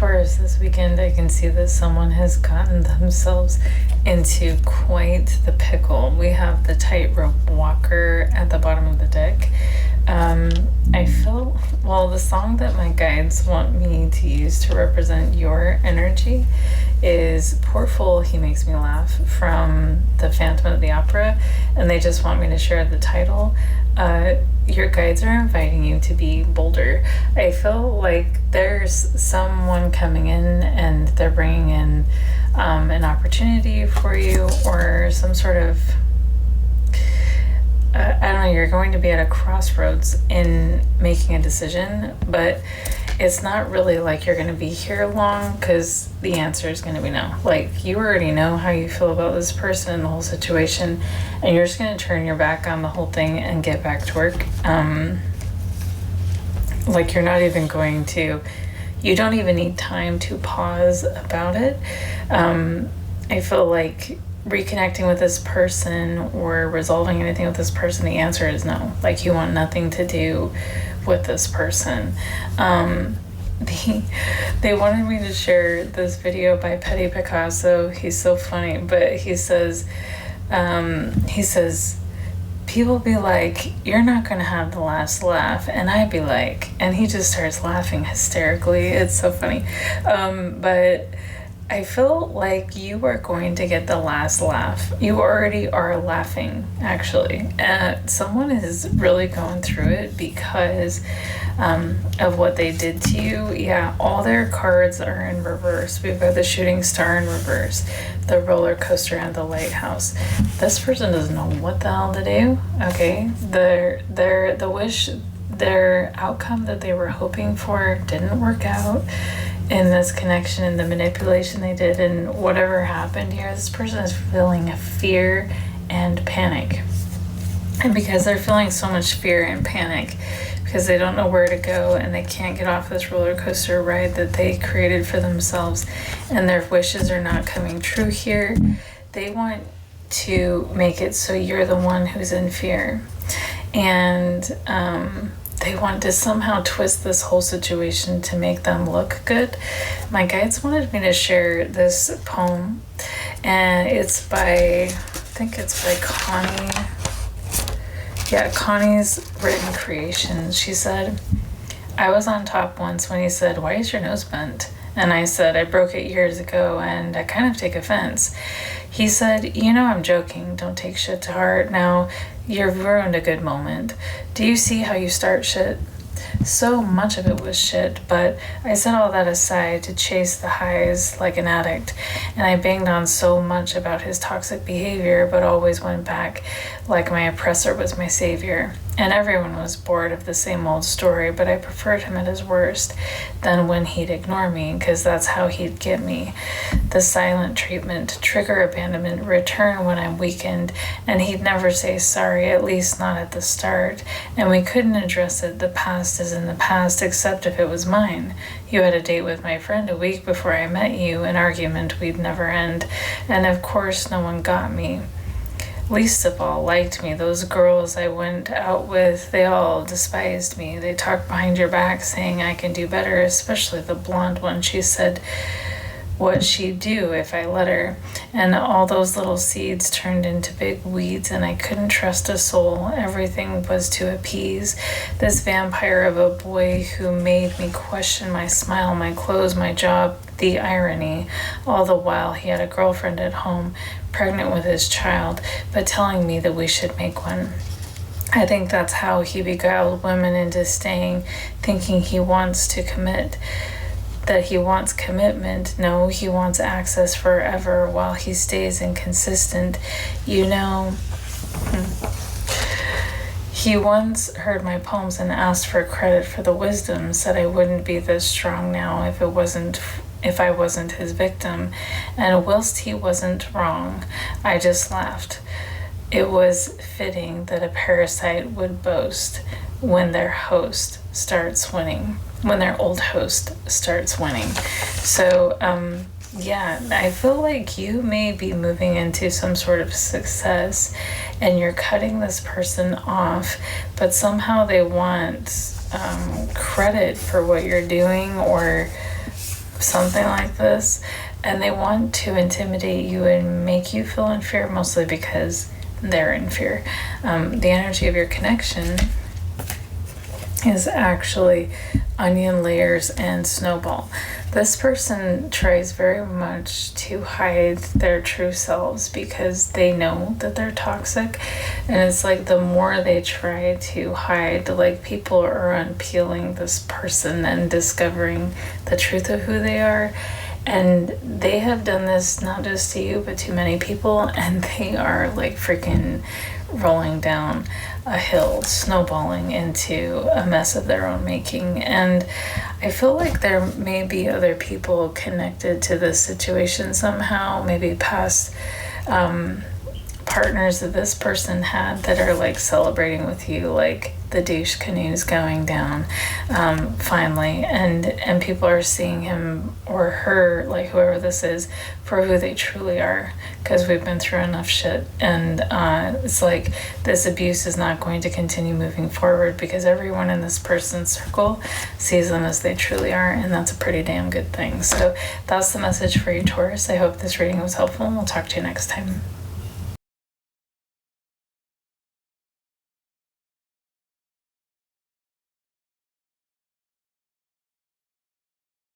Taurus, this weekend I can see that someone has gotten themselves into quite the pickle. We have the tightrope walker at the bottom of the deck. I feel, well, the song that my guides want me to use to represent your energy is Poor Fool, He Makes Me Laugh from the Phantom of the Opera, and they just want me to share the title. Your guides are inviting you to be bolder. I feel like there's someone coming in and they're bringing in an opportunity for you, or some sort of I don't know, you're going to be at a crossroads in making a decision, but it's not really like you're going to be here long, because the answer is going to be no. Like, you already know how you feel about this person and the whole situation, and you're just going to turn your back on the whole thing and get back to work. Like, you're not even going to, you don't even need time to pause about it. I feel like reconnecting with this person or resolving anything with this person, the answer is no. Like, you want nothing to do with this person. They wanted me to share this video by Petty Picasso. He's so funny, but he says people be like, you're not gonna have the last laugh, and I'd be like, and he just starts laughing hysterically. It's so funny. But I feel like you are going to get the last laugh. You already are laughing, actually. Someone is really going through it because of what they did to you. Yeah, all their cards are in reverse. We've got the shooting star in reverse, the roller coaster, and the lighthouse. This person doesn't know what the hell to do. Okay, their outcome that they were hoping for didn't work out in this connection, and the manipulation they did, and whatever happened here, this person is feeling fear and panic. And because they're feeling so much fear and panic, because they don't know where to go and they can't get off this roller coaster ride that they created for themselves, and their wishes are not coming true here, they want to make it so you're the one who's in fear. And they want to somehow twist this whole situation to make them look good. My guides wanted me to share this poem, and it's by, I think it's by Connie. Yeah, Connie's written creation. She said, I was on top once when he said, why is your nose bent? And I said, I broke it years ago, and I kind of take offense. He said, you know I'm joking, don't take shit to heart. Now, you've ruined a good moment. Do you see how you start shit? So much of it was shit, but I set all that aside to chase the highs like an addict, and I banged on so much about his toxic behavior, but always went back like my oppressor was my savior. And everyone was bored of the same old story, but I preferred him at his worst than when he'd ignore me, because that's how he'd get me. The silent treatment, trigger abandonment, return when I'm weakened, and he'd never say sorry, at least not at the start. And we couldn't address it. The past is in the past, except if it was mine. You had a date with my friend a week before I met you, an argument we'd never end, and of course no one got me. Least of all liked me. Those girls I went out with, they all despised me. They talked behind your back saying I can do better, especially the blonde one. She said what she'd do if I let her. And all those little seeds turned into big weeds, and I couldn't trust a soul. Everything was to appease this vampire of a boy who made me question my smile, my clothes, my job, the irony. All the while he had a girlfriend at home, pregnant with his child, but telling me that we should make one. I think that's how he beguiled women into staying, thinking he wants to commit, that he wants commitment. No, he wants access forever while he stays inconsistent. You know, he once heard my poems and asked for credit for the wisdom, said I wouldn't be this strong now if I wasn't his victim. And whilst he wasn't wrong, I just laughed. It was fitting that a parasite would boast when their host starts winning, when their old host starts winning. So, yeah, I feel like you may be moving into some sort of success and you're cutting this person off, but somehow they want credit for what you're doing, or something like this, and they want to intimidate you and make you feel in fear, mostly because they're in fear. The energy of your connection is actually onion layers and snowball. This person tries very much to hide their true selves because they know that they're toxic, and it's like the more they try to hide, like people are unpeeling this person and discovering the truth of who they are. And they have done this not just to you but to many people, and they are like freaking rolling down a hill, snowballing into a mess of their own making. And I feel like there may be other people connected to this situation somehow, maybe past partners that this person had that are like celebrating with you, like the douche canoe's going down finally, and people are seeing him or her, like whoever this is, for who they truly are, because we've been through enough shit. And it's like this abuse is not going to continue moving forward because everyone in this person's circle sees them as they truly are, and that's a pretty damn good thing. So that's the message for you, Taurus. I hope this reading was helpful, and we'll talk to you next time.